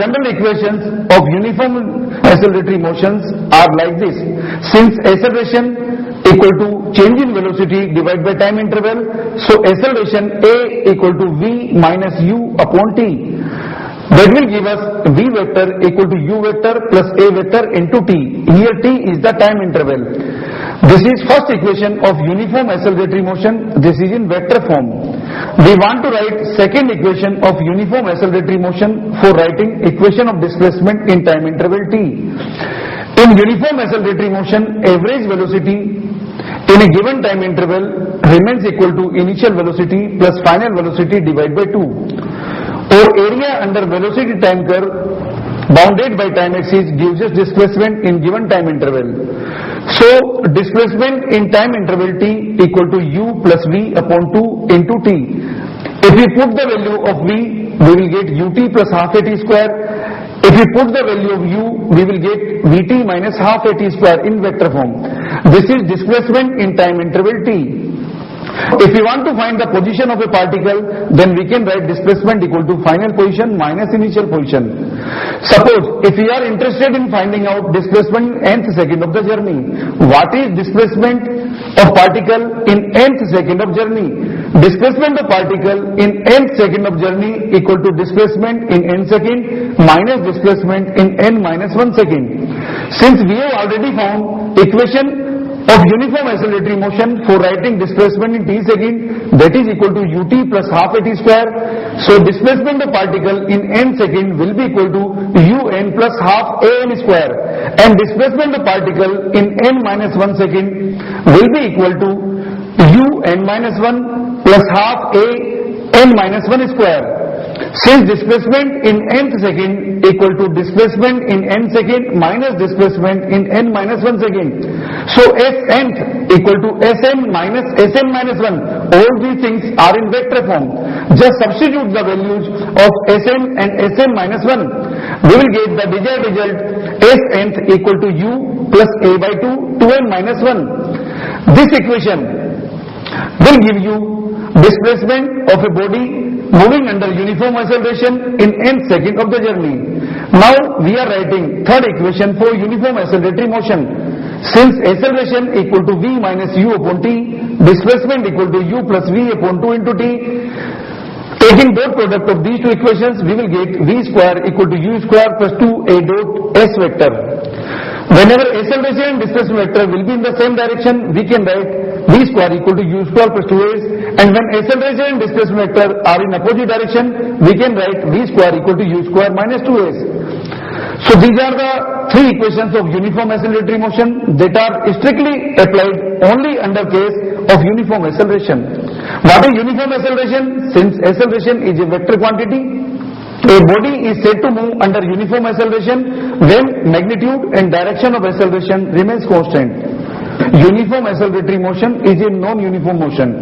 general equations of uniform acceleratory motions are like this. Since acceleration equal to change in velocity divided by time interval, so acceleration A equal to V minus U upon t. That will give us V vector equal to U vector plus A vector into t. Here t is the time interval. This is first equation of uniform acceleratory motion. This is in vector form. We want to write second equation of uniform acceleratory motion for writing equation of displacement in time interval t. In uniform acceleratory motion, average velocity in a given time interval remains equal to initial velocity plus final velocity divided by 2. Or area under velocity time curve bounded by time axis gives us displacement in given time interval. So displacement in time interval t equal to u plus v upon 2 into t. If we put the value of v, we will get ut plus half at square. If we put the value of u, we will get vt minus half at square in vector form. This is displacement in time interval t. If we want to find the position of a particle, then we can write displacement equal to final position minus initial position. Suppose if we are interested in finding out displacement in nth second of the journey, what is displacement of particle in nth second of journey? Displacement of particle in nth second of journey equal to displacement in n second minus displacement in n minus 1 second. Since we have already found equation of uniform acceleratory motion for writing displacement in t second, that is equal to ut plus half at square. So displacement of particle in n second will be equal to un plus half an square, and displacement of particle in n minus 1 second will be equal to un minus 1 plus half a n minus 1 square. Since displacement in nth second equal to displacement in n second minus displacement in n minus 1 second, so s nth equal to sn minus 1. All these things are in vector form. Just substitute the values of sn and sn minus 1. We will get the desired result s nth equal to u plus a by 2 2n minus 1. This equation will give you displacement of a body moving under uniform acceleration in nth second of the journey. Now we are writing third equation for uniform acceleratory motion. Since acceleration equal to v minus u upon t, displacement equal to u plus v upon 2 into t, taking dot product of these two equations, we will get v square equal to u square plus 2a dot s vector. Whenever acceleration and displacement vector will be in the same direction, we can write v square equal to u square plus 2s, and when acceleration and displacement vector are in opposite direction, we can write v square equal to u square minus 2s. So these are the three equations of uniform acceleratory motion that are strictly applied only under case of uniform acceleration. What is uniform acceleration? Since acceleration is a vector quantity, a body is said to move under uniform acceleration when magnitude and direction of acceleration remains constant. Uniform acceleratory motion is a non-uniform motion.